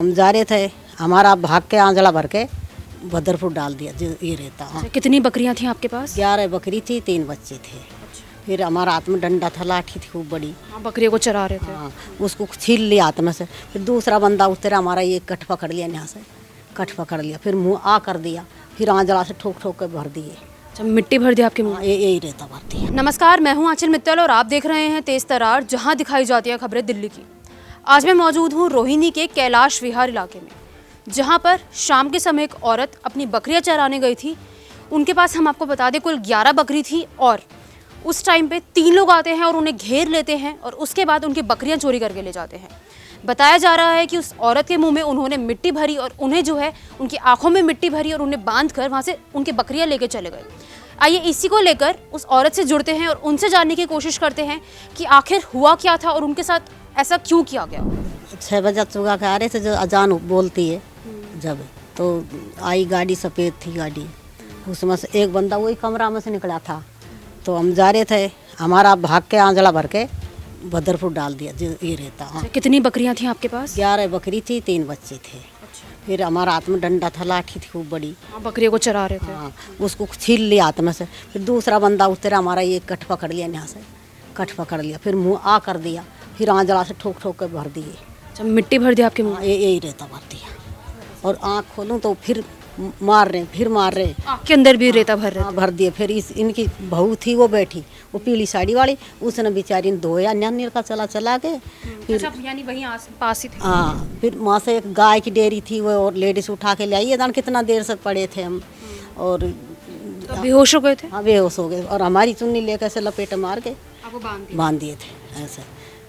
हम जा रहे थे, हमारा भाग के आंजला भर के बदरपुर डाल दिया जो ये रहता। हाँ, कितनी बकरियां थी आपके पास? 11 बकरी थी, 3 बच्चे थे। फिर हमारा हाथ में डंडा था, लाठी थी खूब बड़ी। हाँ, बकरियों को चरा रहे थे। हाँ, उसको छील लिया हाथ में से। फिर दूसरा बंदा उतरा, हमारा ये कट पकड़ लिया, यहाँ से कट पकड़ लिया, फिर मुँह आ कर दिया, फिर आंजला से ठोक ठोक के भर दिए। अच्छा, मिट्टी भर दी आपके मुंह? हाँ, यही रहता भर दिया। नमस्कार, मैं हूं आंचल मित्तल और आप देख रहे हैं तेज तरार, जहां दिखाई जाती है खबरें दिल्ली की। आज मैं मौजूद हूं रोहिणी के कैलाश विहार इलाके में, जहां पर शाम के समय एक औरत अपनी बकरियां चराने गई थी। उनके पास, हम आपको बता दें, कुल 11 बकरी थी और उस टाइम पे 3 लोग आते हैं और उन्हें घेर लेते हैं और उसके बाद उनकी बकरियां चोरी करके ले जाते हैं। बताया जा रहा है कि उस औरत के मुंह में उन्होंने मिट्टी भरी और उन्हें जो है उनकी आंखों में मिट्टी भरी और उन्हें बांध कर वहाँ से उनकी बकरियां लेके चले गए। आइए इसी को लेकर उस औरत से जुड़ते हैं और उनसे जानने की कोशिश करते हैं कि आखिर हुआ क्या था और उनके साथ ऐसा क्यों किया गया। 6 बजे चुगा के आ रहे थे, जो अजान बोलती है जब, तो आई गाड़ी, सफ़ेद थी गाड़ी। उसमें से एक बंदा वही कमरा में से निकला था। तो हम जा रहे थे, हमारा भाग के आंजला भर के बदरपुर डाल दिया जो ये रहता। हाँ, कितनी बकरियां थी आपके पास? 11 बकरी थी, 3 बच्चे थे। फिर हमारा हाथ में डंडा था, लाठी थी खूब बड़ी। हाँ, बकरियों को चरा रहे थे। हाँ, उसको छील लिया हाथ में से। फिर दूसरा बंदा उतरा, हमारा ये कट पकड़ लिया, यहाँ से कट पकड़ लिया, फिर मुँह आ कर दिया, फिर आंजला से ठोक ठोक के भर दिए। अच्छा, मिट्टी भर दी आपके मुंह? हाँ, यही रहता भर दिया। और आँख खोलूँ तो फिर मार रहे, फिर मार रहे। आँख के अंदर भी रेता भर रहे हाँ, थे? भर दिए। फिर इनकी बहू थी, वो बैठी, वो पीली साड़ी वाली, उसने बेचारी ने धोया, न्यानीर का चला के। फिर अच्छा, यानी वहीं पास ही थे? हाँ, फिर वहाँ से एक गाय की डेयरी थी, वो और लेडीज उठा के ले आई। जान कितना देर से पड़े थे हम, और तो बेहोश हो गए थे? हाँ, बेहोश हो गए। और हमारी चुन्नी लेकर ऐसे लपेटे मार के आपको बांध दिए थे ऐसे।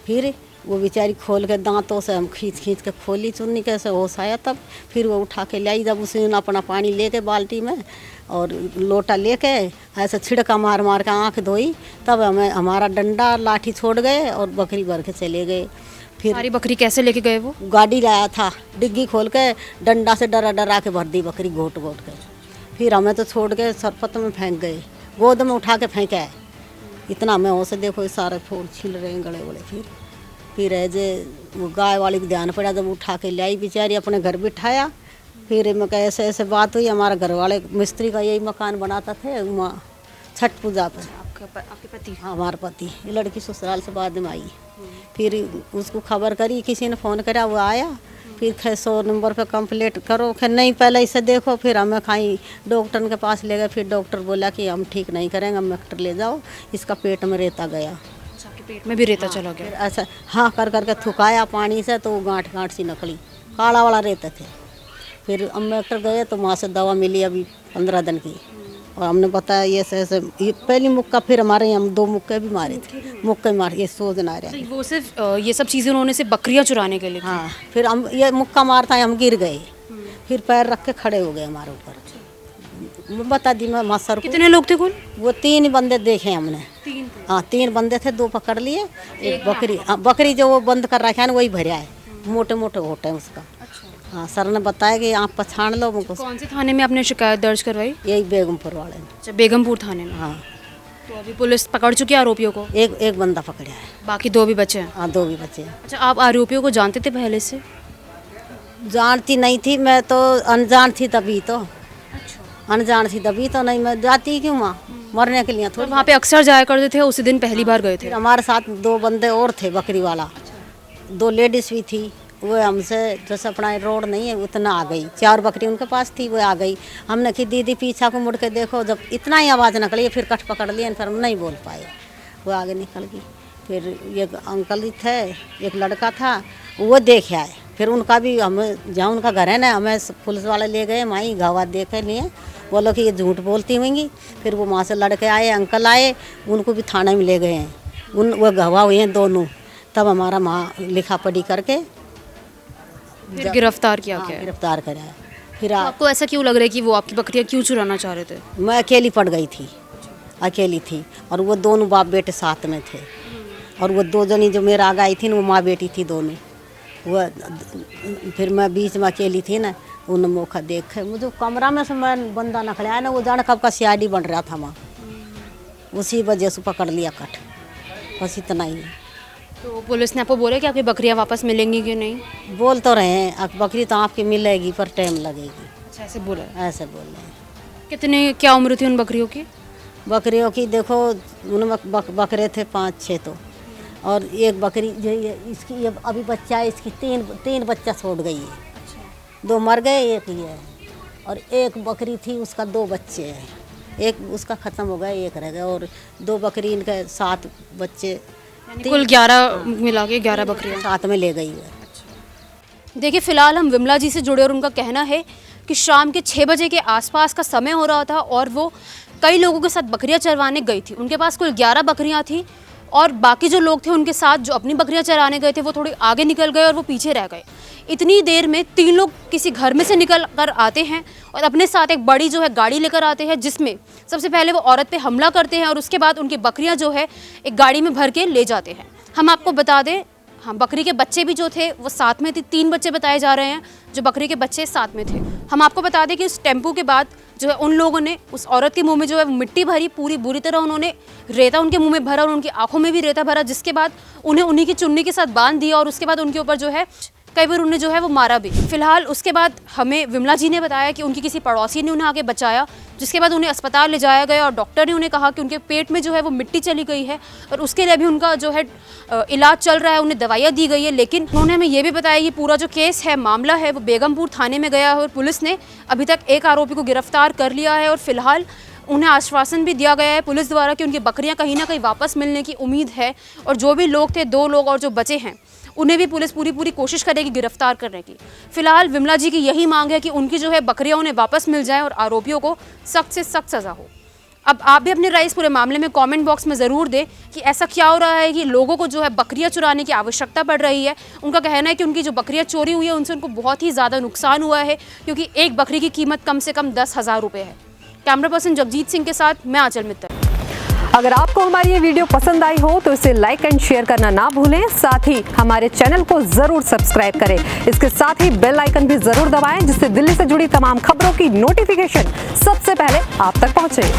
फिर वो बेचारी खोल के दांतों से हम खींच खींच के खोली चुन्नी, कैसे होश आया तब। फिर वो उठा के ले आई, जब उसने अपना पानी लेके बाल्टी में और लोटा लेके ऐसे छिड़का मार मार के आँख धोई, तब हमें हमारा डंडा लाठी छोड़ गए और बकरी भर के चले गए। फिर सारी बकरी कैसे लेके गए वो? गाड़ी लाया था, डिग्गी खोल के डंडा से डरा डरा के भर दी बकरी, घोट घोट के। फिर हमें तो छोड़ के सरपत में फेंक गए, गोद में उठा के फेंका है। इतना हमें हो से देखो, ये सारे फूल छिल रहे हैं गड़े गड़े। फिर ऐसे वो गाय वाली को ध्यान पड़ा, जब उठा के ले आई बेचारी, अपने घर बिठाया। फिर मैं कहा ऐसे ऐसे बात हुई, हमारा घर वाले मिस्त्री का यही मकान बनाता थे वहाँ छठ पूजा पर। आपके पति? हाँ, हमारे पति। ये लड़की ससुराल से बाद में आई। फिर उसको खबर करी, किसी ने फ़ोन करा, वो आया। फिर 100 नंबर पे कंप्लेंट करो। खैर नहीं, पहले इसे देखो। फिर हमें खाई डॉक्टर के पास ले गए। फिर डॉक्टर बोला कि हम ठीक नहीं करेंगे, हम डॉक्टर ले जाओ, इसका पेट में रेता गया। आपके पेट में भी रेता चला फिर गया? ऐसा हाँ कर करके थुकाया पानी से, तो वो गांठ गांठ सी निकली, काला वाला रहते थे। फिर हम डॉक्टर गए तो वहाँ से दवा मिली अभी 15 दिन की, और हमने बताया ये ऐसे ये पहली मुक्का। फिर हमारे यहाँ 2 मुक्के भी मारे थे, मुक्के मार, ये सोच ना रहे। वो सिर्फ ये सब चीज़ें उन्होंने सिर्फ बकरियां चुराने के लिए? हाँ, फिर हम ये मुक्का मारता है, हम गिर गए। फिर पैर रख के खड़े हो गए हमारे ऊपर। मैं बता दी मैं मास्टर को। कितने लोग थे कुल? वो 3 बंदे देखे हमने। 3 थे? हाँ, 3 बंदे थे, 2 पकड़ लिए। एक बकरी, हाँ, बकरी जो वो बंद कर रखा है ना, वही भरा है, मोटे मोटे होटे हैं उसका। अच्छा। हाँ, सर ने बताया कि आप पछाड़ लो मुझको। कौन से थाने में आपने शिकायत दर्ज करवाई? यही बेगमपुर वाले ने। अच्छा, बेगमपुर थाने में। हाँ, तो अभी पुलिस पकड़ चुकी है आरोपियों को? एक बंदा पकड़ा है। बाकी 2 भी बचे हैं? हाँ, 2 भी बचे हैं। अच्छा, आप आरोपियों को जानते थे पहले से? जानती नहीं थी मैं तो, अनजान थी तभी तो। अनजान थी तभी तो, नहीं मैं जाती क्यों वहाँ मरने के लिए तो थोड़ी। वहाँ पे अक्सर जाया करते थे? उसी दिन पहली बार गए थे? फिर हमारे साथ 2 बंदे और थे, बकरी वाला। 2 लेडीज भी थी। वो हमसे जैसे अपना रोड नहीं है उतना आ गई, 4 बकरी उनके पास थी, वो आ गई। हमने कि दीदी पीछा को मुड़ के देखो, जब इतना ही आवाज़ निकली, फिर कट पकड़ लिए, फिर हम नहीं बोल पाए, वो आगे निकल गई। फिर एक अंकल ही थे, एक लड़का था, वो देखे आए। फिर उनका भी, हमें जहाँ उनका घर है ना, हमें पुलिस वाले ले गए, माई गवाह देखे लिए, बोलो कि ये झूठ बोलती होंगी। फिर वो वहाँ से लड़के आए, अंकल आए, उनको भी थाने में ले गए हैं। वो गवाह हुए हैं दोनों। तब हमारा वहाँ लिखा पढ़ी करके फिर गिरफ्तार किया हाँ, गया? गिरफ्तार कराया। फिर तो आपको ऐसा क्यों लग रहा है कि वो आपकी बकरियां क्यों चुराना चाह रहे थे? मैं अकेली पड़ गई थी, अकेली थी, और वो दोनों बाप बेटे साथ में थे। और वो 2 जनी जो मेरा आगे आई थी ना, वो माँ बेटी थी दोनों। वो फिर मैं बीच में अकेली थी ना, उन मौका देखे मुझे कमरा में से मैं बंदा निकला है ना, वो जाने कब का सीआईडी बन रहा था वहाँ, उसी वजह से पकड़ लिया कट, बस इतना ही है। तो पुलिस ने आपको बोला कि आपकी बकरियां वापस मिलेंगी कि नहीं? बोल तो रहे हैं अब बकरी तो आपकी मिलेगी पर टाइम लगेगी, अच्छा, ऐसे बोला है। ऐसे बोल रहे हैं। कितने क्या उम्र थी उन बकरियों की? बकरियों की देखो उन बकरे थे 5-6 तो, और एक बकरी जो इसकी ये अभी बच्चा है, इसकी तीन बच्चा छोड़ गई है। 2 मर गए, एक ये है, और एक बकरी थी उसका 2 बच्चे हैं, एक उसका ख़त्म हो गया, एक रह गया, और 2 बकरी इनके 7 बच्चे, कुल 11 मिला के 11 बकरियां साथ में ले गई है। देखिए फ़िलहाल हम विमला जी से जुड़े और उनका कहना है कि शाम के 6 बजे के आसपास का समय हो रहा था और वो कई लोगों के साथ बकरियां चरवाने गई थी। उनके पास कुल 11 बकरियां थी और बाकी जो लोग थे उनके साथ जो अपनी बकरियां चराने गए थे वो थोड़ी आगे निकल गए और वो पीछे रह गए। इतनी देर में 3 लोग किसी घर में से निकल कर आते हैं और अपने साथ एक बड़ी जो है गाड़ी लेकर आते हैं, जिसमें सबसे पहले वो औरत पे हमला करते हैं और उसके बाद उनकी बकरियां जो है एक गाड़ी में भर के ले जाते हैं। हम आपको बता दें, हाँ, बकरी के बच्चे भी जो थे वो साथ में थे, 3 बच्चे बताए जा रहे हैं जो बकरी के बच्चे साथ में थे। हम आपको बता दें कि उस टेम्पो के बाद जो है उन लोगों ने उस औरत के मुंह में जो है मिट्टी भरी, पूरी बुरी तरह उन्होंने रेता उनके मुंह में भरा और उनकी आंखों में भी रेता भरा, जिसके बाद उन्हें उन्हीं की चुन्नी के साथ बांध दिया और उसके बाद उनके ऊपर जो है कई बार उन्हें जो है वो मारा भी। फिलहाल उसके बाद हमें विमला जी ने बताया कि उनकी किसी पड़ोसी ने उन्हें आगे बचाया, जिसके बाद उन्हें अस्पताल ले जाया गया और डॉक्टर ने उन्हें कहा कि उनके पेट में जो है वो मिट्टी चली गई है और उसके लिए भी उनका जो है इलाज चल रहा है, उन्हें दवाइयाँ दी गई है। लेकिन उन्होंने हमें ये भी बताया कि पूरा जो केस है, मामला है, वो बेगमपुर थाने में गया है और पुलिस ने अभी तक एक आरोपी को गिरफ्तार कर लिया है और फिलहाल उन्हें आश्वासन भी दिया गया है पुलिस द्वारा कि उनकी बकरियां कहीं ना कहीं वापस मिलने की उम्मीद है और जो भी लोग थे, 2 लोग और जो बचे हैं, उन्हें भी पुलिस पूरी कोशिश करेगी गिरफ्तार करने की। फिलहाल विमला जी की यही मांग है कि उनकी जो है बकरियां उन्हें वापस मिल जाए और आरोपियों को सख्त से सख्त सज़ा हो। अब आप भी अपनी राय इस पूरे मामले में कमेंट बॉक्स में ज़रूर दें कि ऐसा क्या हो रहा है कि लोगों को जो है बकरियां चुराने की आवश्यकता पड़ रही है। उनका कहना है कि उनकी जो बकरियां चोरी हुई है उनसे उनको बहुत ही ज़्यादा नुकसान हुआ है, क्योंकि एक बकरी की कीमत कम से कम 10,000 रुपये है। कैमरा पर्सन जगजीत सिंह के साथ मैं आंचल मित्तल। अगर आपको हमारी ये वीडियो पसंद आई हो तो इसे लाइक एंड शेयर करना ना भूलें। साथ ही हमारे चैनल को जरूर सब्सक्राइब करें। इसके साथ ही बेल आइकन भी जरूर दबाएं, जिससे दिल्ली से जुड़ी तमाम खबरों की नोटिफिकेशन सबसे पहले आप तक पहुंचे।